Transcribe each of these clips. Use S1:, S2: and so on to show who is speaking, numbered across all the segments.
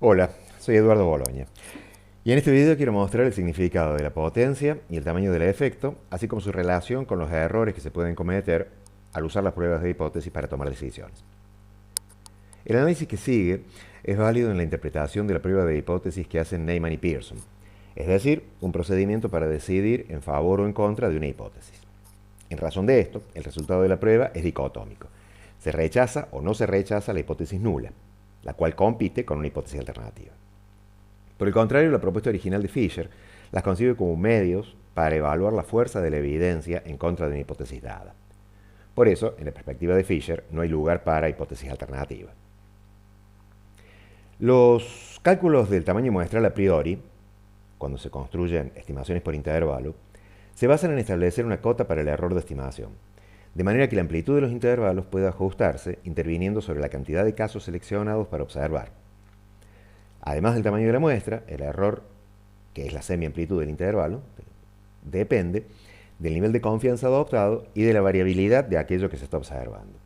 S1: Hola, soy Eduardo Boloña y en este video quiero mostrar el significado de la potencia y el tamaño del efecto, así como su relación con los errores que se pueden cometer al usar las pruebas de hipótesis para tomar decisiones. El análisis que sigue es válido en la interpretación de la prueba de hipótesis que hacen Neyman y Pearson, es decir, un procedimiento para decidir en favor o en contra de una hipótesis. En razón de esto, el resultado de la prueba es dicotómico. Se rechaza o no se rechaza la hipótesis nula, la cual compite con una hipótesis alternativa. Por el contrario, la propuesta original de Fisher las concibe como medios para evaluar la fuerza de la evidencia en contra de una hipótesis dada. Por eso, en la perspectiva de Fisher, no hay lugar para hipótesis alternativa. Los cálculos del tamaño muestral a priori, cuando se construyen estimaciones por intervalo, se basan en establecer una cota para el error de estimación, de manera que la amplitud de los intervalos pueda ajustarse interviniendo sobre la cantidad de casos seleccionados para observar. Además del tamaño de la muestra, el error, que es la semiamplitud del intervalo, depende del nivel de confianza adoptado y de la variabilidad de aquello que se está observando.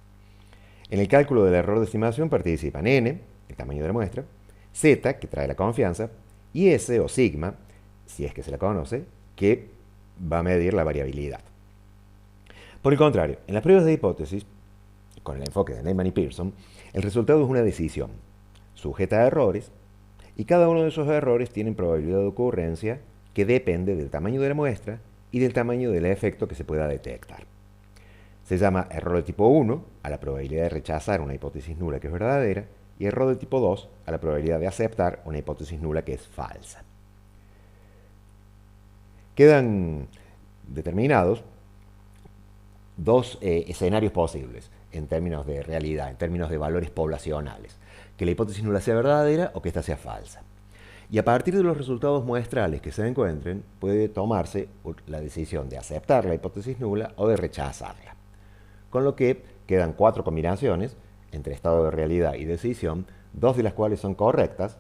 S1: En el cálculo del error de estimación participan n, el tamaño de la muestra, z, que trae la confianza, y s o sigma, si es que se la conoce, que va a medir la variabilidad. Por el contrario, en las pruebas de hipótesis, con el enfoque de Neyman y Pearson, el resultado es una decisión, sujeta a errores, y cada uno de esos errores tiene probabilidad de ocurrencia que depende del tamaño de la muestra y del tamaño del efecto que se pueda detectar. Se llama error de tipo 1 a la probabilidad de rechazar una hipótesis nula que es verdadera y error de tipo 2 a la probabilidad de aceptar una hipótesis nula que es falsa. Quedan determinados dos escenarios posibles en términos de realidad, en términos de valores poblacionales. Que la hipótesis nula sea verdadera o que ésta sea falsa. Y a partir de los resultados muestrales que se encuentren, puede tomarse la decisión de aceptar la hipótesis nula o de rechazarla. Con lo que quedan 4 combinaciones entre estado de realidad y decisión, 2 de las cuales son correctas,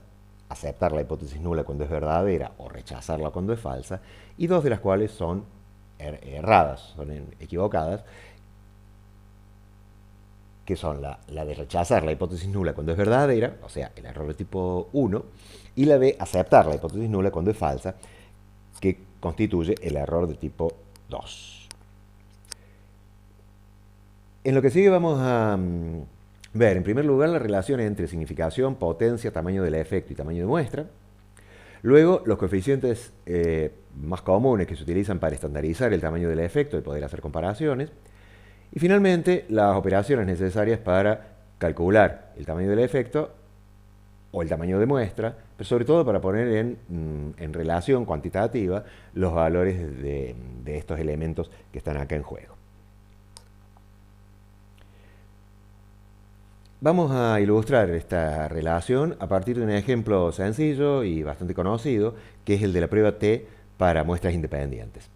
S1: aceptar la hipótesis nula cuando es verdadera o rechazarla cuando es falsa, y 2 de las cuales son erradas, son equivocadas, que son la de rechazar la hipótesis nula cuando es verdadera, o sea, el error de tipo 1, y la de aceptar la hipótesis nula cuando es falsa, que constituye el error de tipo 2. En lo que sigue vamos a ver, en primer lugar, la relación entre significación, potencia, tamaño del efecto y tamaño de muestra. Luego, los coeficientes más comunes que se utilizan para estandarizar el tamaño del efecto y poder hacer comparaciones. Y finalmente, las operaciones necesarias para calcular el tamaño del efecto o el tamaño de muestra, pero sobre todo para poner en relación cuantitativa los valores de estos elementos que están acá en juego. Vamos a ilustrar esta relación a partir de un ejemplo sencillo y bastante conocido, que es el de la prueba T para muestras independientes.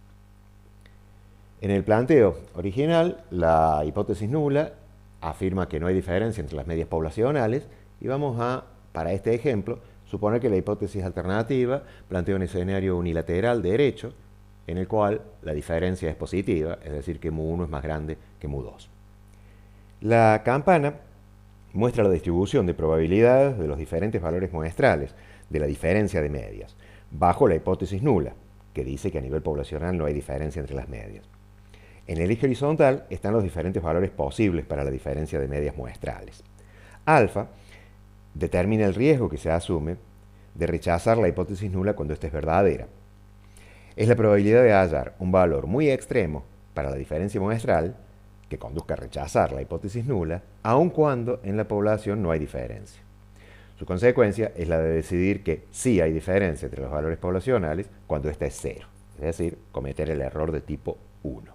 S1: En el planteo original, la hipótesis nula afirma que no hay diferencia entre las medias poblacionales y vamos a, para este ejemplo, suponer que la hipótesis alternativa plantea un escenario unilateral derecho en el cual la diferencia es positiva, es decir, que mu1 es más grande que mu2. La campana muestra la distribución de probabilidades de los diferentes valores muestrales de la diferencia de medias, bajo la hipótesis nula, que dice que a nivel poblacional no hay diferencia entre las medias. En el eje horizontal están los diferentes valores posibles para la diferencia de medias muestrales. Alfa determina el riesgo que se asume de rechazar la hipótesis nula cuando ésta es verdadera. Es la probabilidad de hallar un valor muy extremo para la diferencia muestral que conduzca a rechazar la hipótesis nula, aun cuando en la población no hay diferencia. Su consecuencia es la de decidir que sí hay diferencia entre los valores poblacionales cuando ésta es cero, es decir, cometer el error de tipo 1.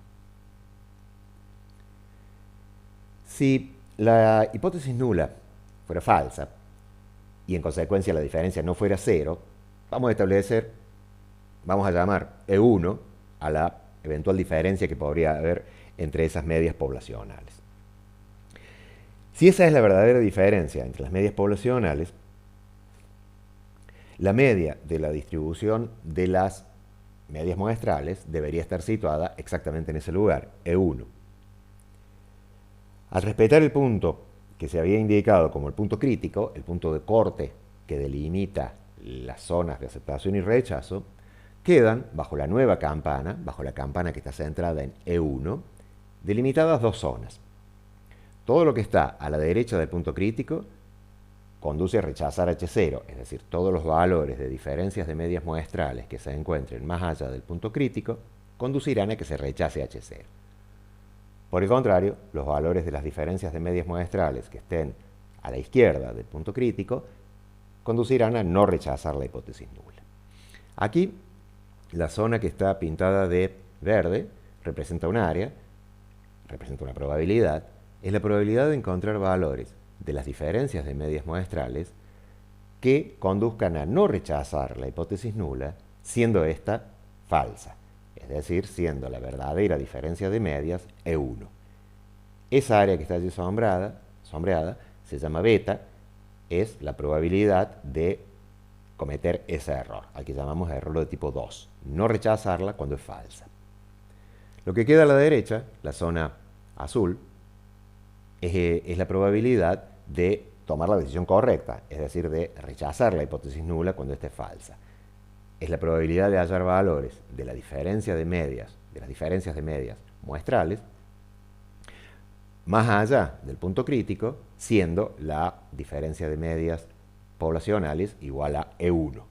S1: Si la hipótesis nula fuera falsa y en consecuencia la diferencia no fuera cero, vamos a llamar E1 a la eventual diferencia que podría haber entre esas medias poblacionales. Si esa es la verdadera diferencia entre las medias poblacionales, la media de la distribución de las medias muestrales debería estar situada exactamente en ese lugar, E1. Al respetar el punto que se había indicado como el punto crítico, el punto de corte que delimita las zonas de aceptación y rechazo, quedan bajo la nueva campana, bajo la campana que está centrada en E1, delimitadas dos zonas. Todo lo que está a la derecha del punto crítico conduce a rechazar H0, es decir, todos los valores de diferencias de medias muestrales que se encuentren más allá del punto crítico conducirán a que se rechace H0. Por el contrario, los valores de las diferencias de medias muestrales que estén a la izquierda del punto crítico conducirán a no rechazar la hipótesis nula. Aquí, la zona que está pintada de verde representa un área, representa una probabilidad, es la probabilidad de encontrar valores de las diferencias de medias muestrales que conduzcan a no rechazar la hipótesis nula, siendo esta falsa, es decir, siendo la verdadera diferencia de medias E1. Esa área que está allí sombreada se llama beta, es la probabilidad de cometer ese error, al que llamamos error de tipo 2, no rechazarla cuando es falsa. Lo que queda a la derecha, la zona azul, es la probabilidad de tomar la decisión correcta, es decir, de rechazar la hipótesis nula cuando ésta es falsa. Es la probabilidad de hallar valores de la diferencia de medias, de las diferencias de medias muestrales, más allá del punto crítico, siendo la diferencia de medias poblacionales igual a E1.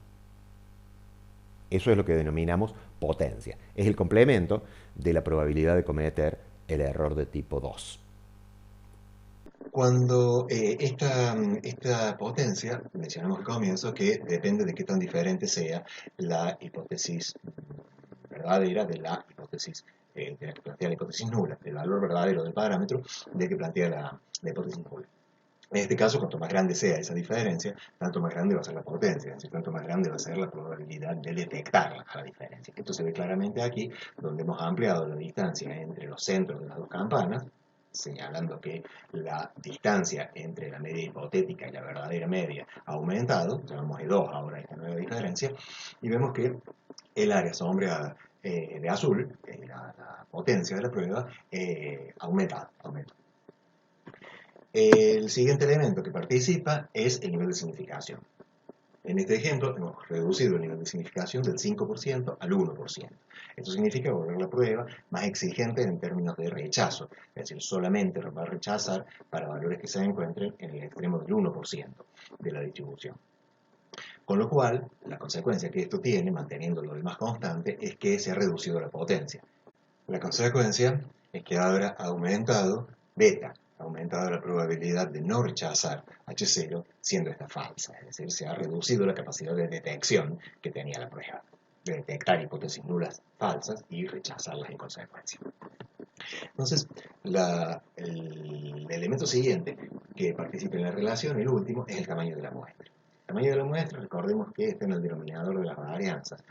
S1: Eso es lo que denominamos potencia. Es el complemento de la probabilidad de cometer el error de tipo 2.
S2: Cuando esta potencia, mencionamos al comienzo que depende de qué tan diferente sea la hipótesis verdadera de la hipótesis de la que plantea la hipótesis nula, del valor verdadero del parámetro de que plantea la hipótesis nula. En este caso, cuanto más grande sea esa diferencia, tanto más grande va a ser la potencia, es decir, tanto más grande va a ser la probabilidad de detectarla a la diferencia. Esto se ve claramente aquí, donde hemos ampliado la distancia entre los centros de las dos campanas, señalando que la distancia entre la media hipotética y la verdadera media ha aumentado, llamamos E2 ahora esta nueva diferencia, y vemos que el área sombreada de azul, la potencia de la prueba, ha aumentado. El siguiente elemento que participa es el nivel de significación. En este ejemplo hemos reducido el nivel de significación del 5% al 1%. Esto significa volver la prueba más exigente en términos de rechazo, es decir, solamente va a rechazar para valores que se encuentren en el extremo del 1% de la distribución. Con lo cual, la consecuencia que esto tiene, manteniendo lo demás constante, es que se ha reducido la potencia. La consecuencia es que ahora ha aumentado beta, ha aumentado la probabilidad de no rechazar H0 siendo esta falsa, es decir, se ha reducido la capacidad de detección que tenía la prueba, de detectar hipótesis nulas falsas y rechazarlas en consecuencia. Entonces, el elemento siguiente que participa en la relación, el último, es el tamaño de la muestra. El tamaño de la muestra, recordemos que está en el denominador de las varianzas.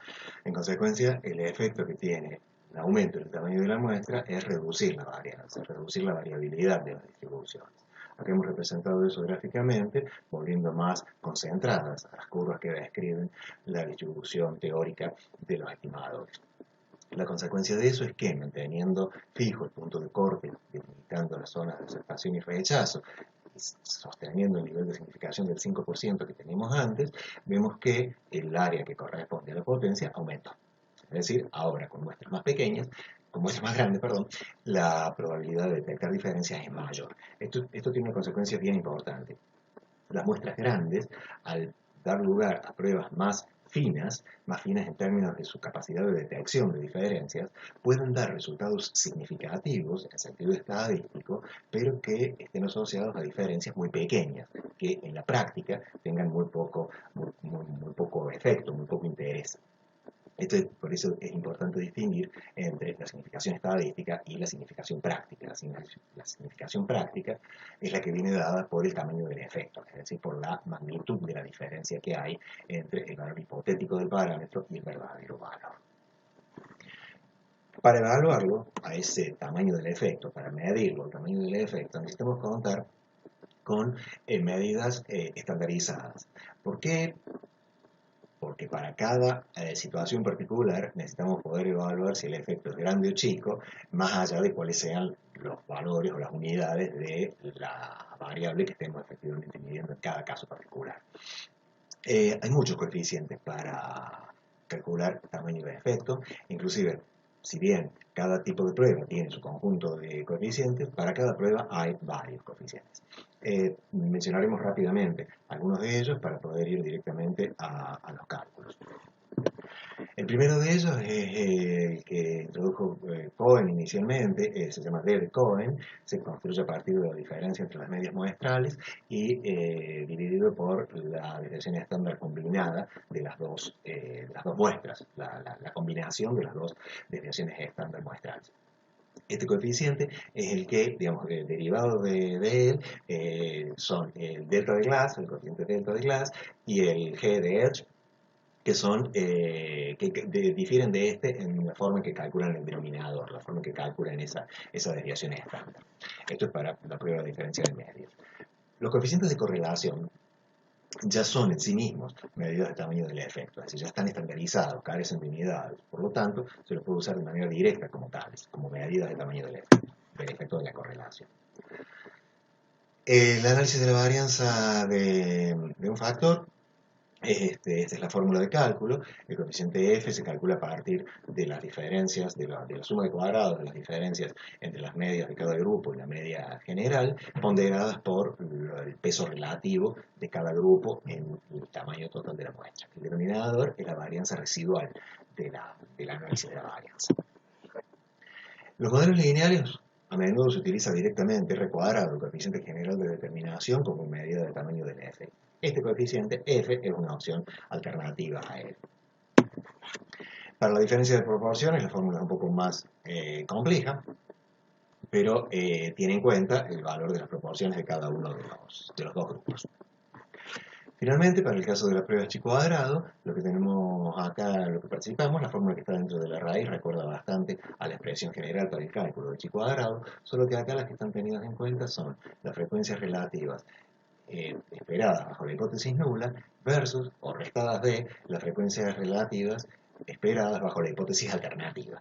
S2: En consecuencia, el efecto que tiene el aumento del tamaño de la muestra es reducir la varianza, reducir la variabilidad de las distribuciones. Aquí hemos representado eso gráficamente, volviendo más concentradas a las curvas que describen la distribución teórica de los estimadores. La consecuencia de eso es que, manteniendo fijo el punto de corte, delimitando las zonas de aceptación y rechazo, y sosteniendo el nivel de significación del 5% que teníamos antes, vemos que el área que corresponde a la potencia aumenta. Es decir, ahora con muestras más pequeñas, con muestras más grandes, perdón, la probabilidad de detectar diferencias es mayor. Esto tiene una consecuencia bien importante. Las muestras grandes, al dar lugar a pruebas más finas en términos de su capacidad de detección de diferencias, pueden dar resultados significativos en sentido estadístico, pero que estén asociados a diferencias muy pequeñas, que en la práctica tengan muy poco efecto, muy poco interés. Por eso es importante distinguir entre la significación estadística y la significación práctica. La significación práctica es la que viene dada por el tamaño del efecto, es decir, por la magnitud de la diferencia que hay entre el valor hipotético del parámetro y el verdadero valor. Para evaluarlo a ese tamaño del efecto, para medirlo, el tamaño del efecto, necesitamos contar con medidas estandarizadas. ¿Por qué? Porque para cada situación particular necesitamos poder evaluar si el efecto es grande o chico, más allá de cuáles sean los valores o las unidades de la variable que estemos efectivamente midiendo en cada caso particular. Hay muchos coeficientes para calcular tamaño de efecto, inclusive, si bien cada tipo de prueba tiene su conjunto de coeficientes, para cada prueba hay varios coeficientes. Mencionaremos rápidamente algunos de ellos para poder ir directamente a los cálculos. El primero de ellos es el que introdujo Cohen inicialmente, se llama D-Cohen, se construye a partir de la diferencia entre las medias muestrales y dividido por la desviación estándar combinada de las dos muestras, la combinación de las dos desviaciones estándar muestrales. Este coeficiente es el que, digamos, derivado de él, son el delta de Glass, el coeficiente delta de Glass, y el G de Edge, que son difieren de este en la forma en que calculan el denominador, la forma en que calculan esa desviación estándar. Esto es para la prueba de diferencia de medios. Los coeficientes de correlación ya son en sí mismos medidas de tamaño del efecto, es decir, ya están estandarizados, carecen de unidades, por lo tanto, se los puede usar de manera directa como tales, como medidas de tamaño del efecto de la correlación. El análisis de la varianza de un factor, esta es la fórmula de cálculo. El coeficiente F se calcula a partir de las diferencias, de la suma de cuadrados de las diferencias entre las medias de cada grupo y la media general, ponderadas por el peso relativo de cada grupo en el tamaño total de la muestra. El denominador es la varianza residual del análisis de la varianza. Los modelos lineales a menudo se utiliza directamente R cuadrado, el coeficiente general de determinación, como medida de tamaño del F. Este coeficiente F es una opción alternativa a él. Para la diferencia de proporciones, la fórmula es un poco más compleja, pero tiene en cuenta el valor de las proporciones de cada uno de los dos grupos. Finalmente, para el caso de la prueba chi cuadrado, lo que tenemos acá, lo que participamos, la fórmula que está dentro de la raíz recuerda bastante a la expresión general para el cálculo de chi cuadrado, solo que acá las que están tenidas en cuenta son las frecuencias relativas esperadas bajo la hipótesis nula versus o restadas de las frecuencias relativas esperadas bajo la hipótesis alternativa,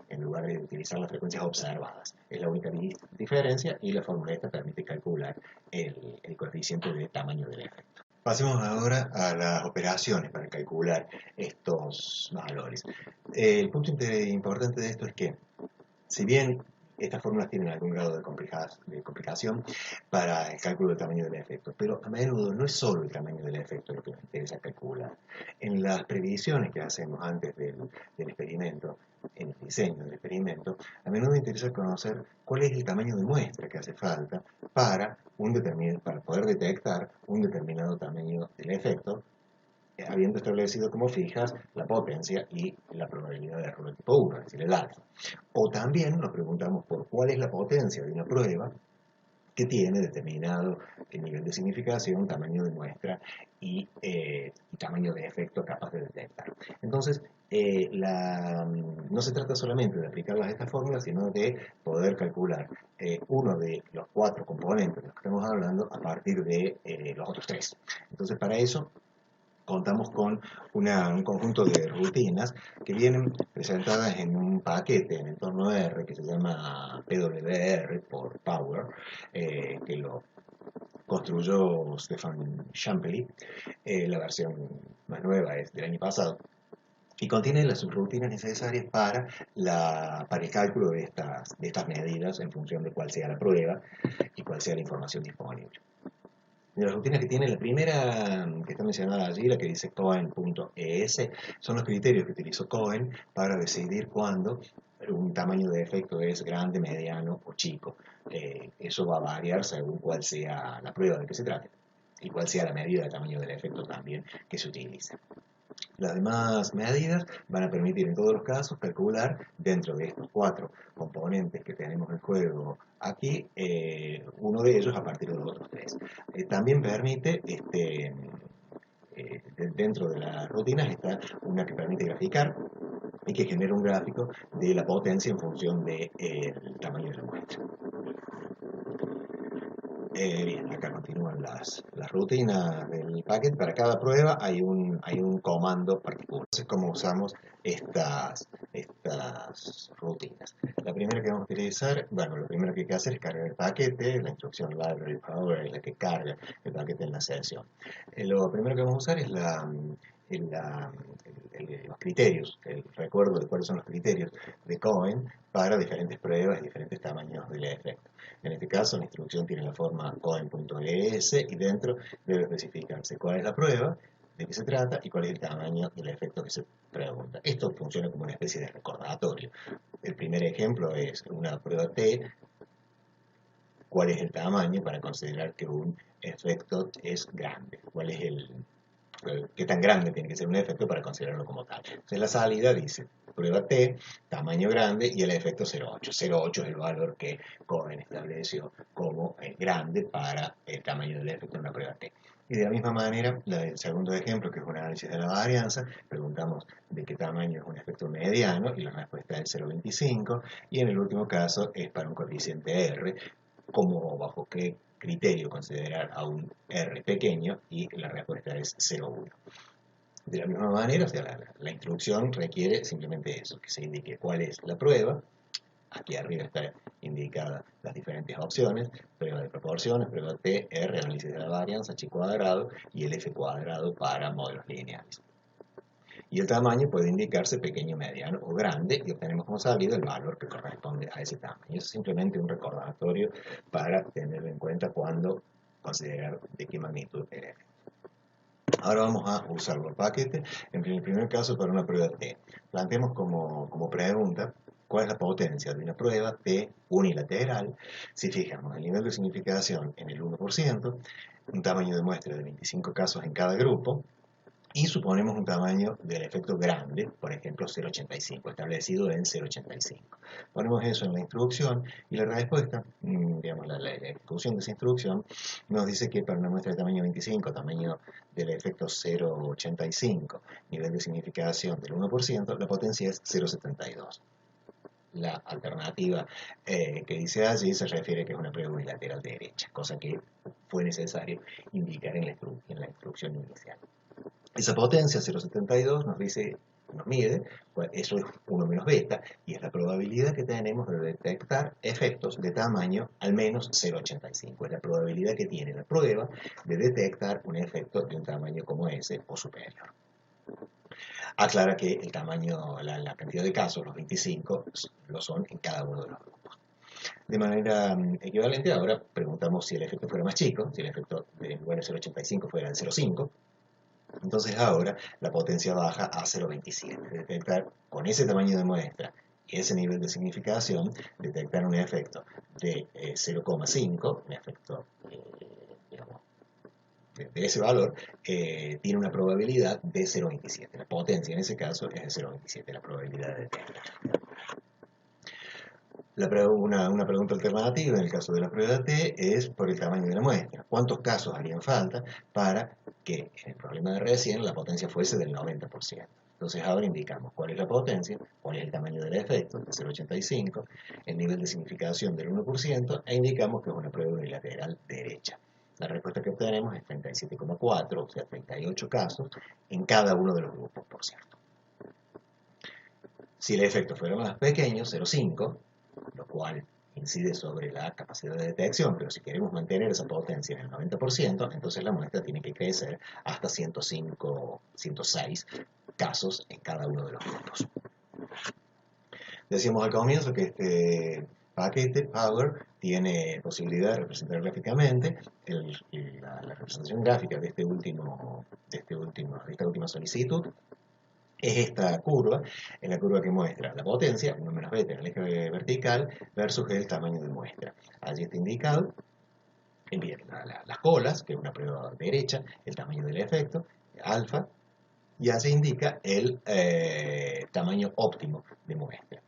S2: en lugar de utilizar las frecuencias observadas. Es la única diferencia y la fórmula esta permite calcular el coeficiente de tamaño del efecto. Pasemos ahora a las operaciones para calcular estos valores. El punto importante de esto es que, si bien estas fórmulas tienen algún grado de complicación para el cálculo del tamaño del efecto, pero a menudo no es solo el tamaño del efecto lo que nos interesa calcular. En las previsiones que hacemos antes del experimento, en el diseño del experimento, a menudo interesa conocer cuál es el tamaño de muestra que hace falta para poder detectar un determinado tamaño del efecto, habiendo establecido como fijas la potencia y la probabilidad de error de tipo 1, es decir, el alfa. O también nos preguntamos por cuál es la potencia de una prueba que tiene determinado el nivel de significación, tamaño de muestra y tamaño de efecto capaz de detectar. Entonces, no se trata solamente de aplicarlas a estas fórmulas, sino de poder calcular uno de los 4 componentes de los que estamos hablando a partir de los otros 3. Entonces, para eso contamos con un conjunto de rutinas que vienen presentadas en un paquete en entorno R que se llama PWR por Power, que lo construyó Stefan Champelli. La versión más nueva es del año pasado y contiene las subrutinas necesarias para el cálculo de estas medidas en función de cuál sea la prueba y cuál sea la información disponible. De las rutinas que tiene, la primera que está mencionada allí, la que dice Cohen.es, son los criterios que utilizó Cohen para decidir cuándo un tamaño de efecto es grande, mediano o chico. Eso va a variar según cuál sea la prueba de que se trate y cuál sea la medida de tamaño del efecto también que se utilice. Las demás medidas van a permitir en todos los casos calcular dentro de estos 4 componentes que tenemos en juego aquí, uno de ellos a partir de los otros 3. También permite, dentro de las rutinas está una que permite graficar y que genera un gráfico de la potencia en función del tamaño de la muestra. Bien, acá continúan las rutinas del paquete. Para cada prueba hay un comando particular. Entonces, ¿cómo usamos estas rutinas. La primera que vamos a utilizar, bueno, lo primero que hay que hacer es cargar el paquete. La instrucción library power es la que carga el paquete en la sesión. Lo primero que vamos a usar es los criterios, el recuerdo de cuáles son los criterios de Cohen para diferentes pruebas y diferentes tamaños del efecto. En este caso, la instrucción tiene la forma Cohen.es y dentro debe especificarse cuál es la prueba, de qué se trata y cuál es el tamaño del efecto que se pregunta. Esto funciona como una especie de recordatorio. El primer ejemplo es una prueba T, cuál es el tamaño para considerar que un efecto es grande, qué tan grande tiene que ser un efecto para considerarlo como tal. Entonces la salida dice prueba T, tamaño grande y el efecto 0,8. 0,8 es el valor que Cohen estableció como grande para el tamaño del efecto en una prueba T. Y de la misma manera, el segundo ejemplo, que es un análisis de la varianza, preguntamos de qué tamaño es un efecto mediano y la respuesta es 0,25. Y en el último caso es para un coeficiente R, como bajo qué criterio considerar a un R pequeño, y la respuesta es 0,1. De la misma manera, o sea, la instrucción requiere simplemente eso, que se indique cuál es la prueba. Aquí arriba está indicada las diferentes opciones: prueba de proporciones, prueba T, R, análisis de la varianza, H cuadrado, y el F cuadrado para modelos lineales. Y el tamaño puede indicarse pequeño, mediano o grande, y obtenemos como salida el valor que corresponde a ese tamaño. Es simplemente un recordatorio para tenerlo en cuenta cuando considerar de qué magnitud el efecto. Ahora vamos a usar los paquetes. En el primer caso, para una prueba T. Planteemos como pregunta cuál es la potencia de una prueba T unilateral si fijamos el nivel de significación en el 1%, un tamaño de muestra de 25 casos en cada grupo, y suponemos un tamaño del efecto grande, por ejemplo 0,85, establecido en 0,85. Ponemos eso en la instrucción y la respuesta, digamos, la ejecución de esa instrucción nos dice que para una muestra de tamaño 25, tamaño del efecto 0,85, nivel de significación del 1%, la potencia es 0,72. La alternativa que dice allí se refiere que es una prueba unilateral derecha, cosa que fue necesario indicar en la instrucción inicial. Esa potencia 0,72 nos mide, pues eso es 1 menos beta, y es la probabilidad que tenemos de detectar efectos de tamaño al menos 0,85. Es la probabilidad que tiene la prueba de detectar un efecto de un tamaño como ese o superior. Aclara que el tamaño, la cantidad de casos, los 25, lo son en cada uno de los grupos. De manera equivalente, ahora preguntamos si el efecto fuera más chico, si el efecto en lugar de 0,85 fuera el 0,5. Entonces ahora la potencia baja a 0,27. Detectar con ese tamaño de muestra y ese nivel de significación, detectar un efecto de 0,5, un efecto digamos, de ese valor, tiene una probabilidad de 0,27. La potencia en ese caso es de 0,27, la probabilidad de detectar. Una pregunta alternativa en el caso de la prueba T es por el tamaño de la muestra. ¿Cuántos casos harían falta para que en el problema de recién la potencia fuese del 90%? Entonces ahora indicamos cuál es la potencia, cuál es el tamaño del efecto, de 0,85, el nivel de significación del 1%, e indicamos que es una prueba unilateral derecha. La respuesta que obtenemos es 37,4, o sea, 38 casos en cada uno de los grupos, por cierto. Si el efecto fuera más pequeño, 0,5, lo cual incide sobre la capacidad de detección, pero si queremos mantener esa potencia en el 90%, entonces la muestra tiene que crecer hasta 105, 106 casos en cada uno de los grupos. Decíamos al comienzo que este paquete Power tiene posibilidad de representar gráficamente. La representación gráfica de esta última solicitud es esta curva, en la curva que muestra la potencia, 1 menos beta en el eje vertical, versus el tamaño de muestra. Allí está indicado, bien, las colas, que es una prueba derecha, el tamaño del efecto, alfa, y allí indica el tamaño óptimo de muestra,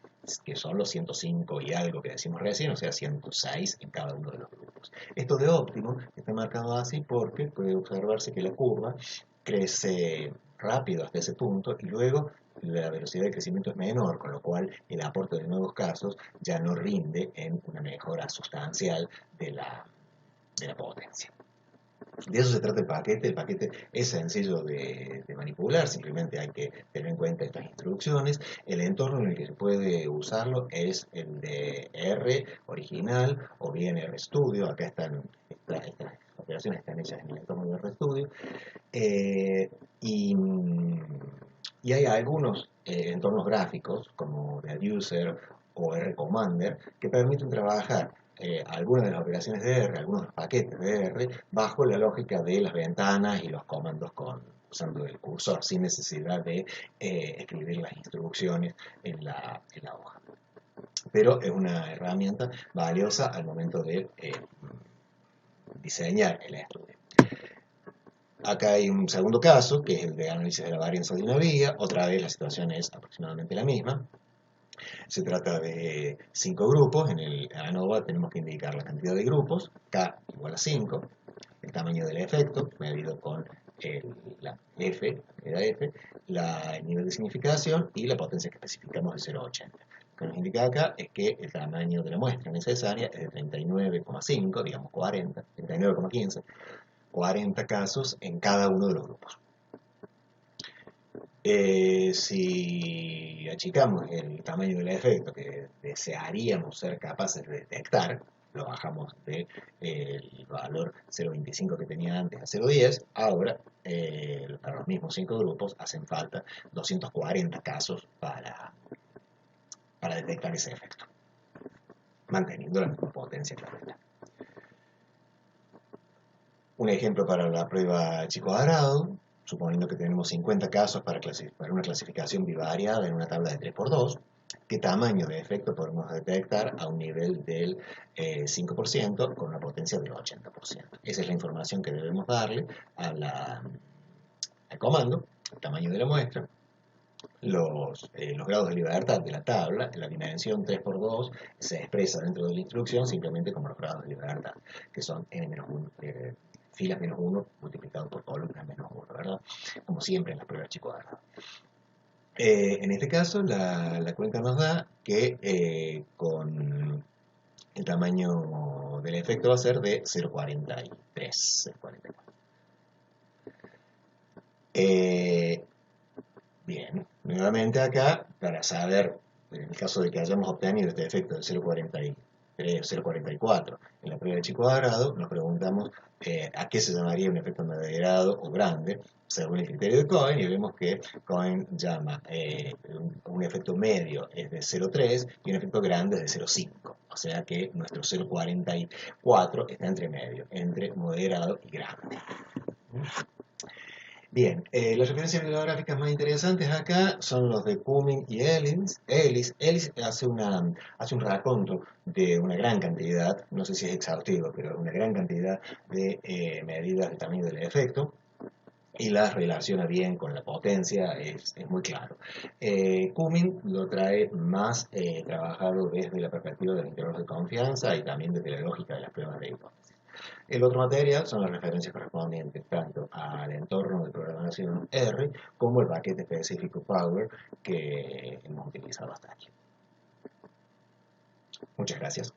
S2: que son los 105 y algo que decimos recién, o sea, 106 en cada uno de los grupos. Esto de óptimo está marcado así porque puede observarse que la curva crece rápido hasta ese punto y luego la velocidad de crecimiento es menor, con lo cual el aporte de nuevos casos ya no rinde en una mejora sustancial de la potencia. De eso se trata el paquete es sencillo de manipular, simplemente hay que tener en cuenta estas instrucciones. El entorno en el que se puede usarlo es el de R original o bien RStudio, acá estas operaciones están hechas en el entorno de RStudio. Eh, y, y hay algunos entornos gráficos como Reducer o RCommander que permiten trabajar algunas de las operaciones de R, algunos de los paquetes de R, bajo la lógica de las ventanas y los comandos usando el cursor, sin necesidad de escribir las instrucciones en la hoja. Pero es una herramienta valiosa al momento de diseñar el estudio. Acá hay un segundo caso, que es el de análisis de la varianza de una vía. Otra vez la situación es aproximadamente la misma. Se trata de 5 grupos. En el ANOVA tenemos que indicar la cantidad de grupos, K igual a 5, el tamaño del efecto, medido con la F, el nivel de significación y la potencia que especificamos de 0,80. Lo que nos indica acá es que el tamaño de la muestra necesaria es de 39,5, digamos 40, 39,15, 40 casos en cada uno de los grupos. Si achicamos el tamaño del efecto que desearíamos ser capaces de detectar, lo bajamos del valor 0,25 que tenía antes a 0,10, ahora para los mismos 5 grupos hacen falta 240 casos para detectar ese efecto, manteniendo la misma potencia que ahora. Un ejemplo para la prueba chi cuadrado, suponiendo que tenemos 50 casos para una clasificación bivariada en una tabla de 3×2, ¿qué tamaño de efecto podemos detectar a un nivel del 5% con una potencia del 80%? Esa es la información que debemos darle al comando, el tamaño de la muestra, los grados de libertad de la tabla, la dimensión 3×2 se expresa dentro de la instrucción simplemente como los grados de libertad, que son n-1, filas menos 1 multiplicado por columnas menos 1, ¿verdad? Como siempre en las pruebas chi cuadrado. En este caso, la cuenta nos da que con el tamaño del efecto va a ser de 0,43, 0,44. Bien, nuevamente acá, para saber, en el caso de que hayamos obtenido este efecto de 0,43 o 0,44 en la prueba de chi cuadrado, nos preguntamos a qué se llamaría un efecto moderado o grande, según el criterio de Cohen, y vemos que Cohen llama un efecto medio es de 0,3 y un efecto grande es de 0,5. O sea que nuestro 0,44 está entre medio, entre moderado y grande. Bien, las referencias bibliográficas más interesantes acá son los de Cumming y Ellis. Ellis hace un raconto de una gran cantidad, no sé si es exhaustivo, pero una gran cantidad de medidas del tamaño del efecto y las relaciona bien con la potencia, es muy claro. Cumming lo trae más trabajado desde la perspectiva del intervalo de confianza y también desde la lógica de las pruebas de hipótesis. El otro material son las referencias correspondientes tanto al entorno de programación R como el paquete específico Power que hemos utilizado hasta aquí. Muchas gracias.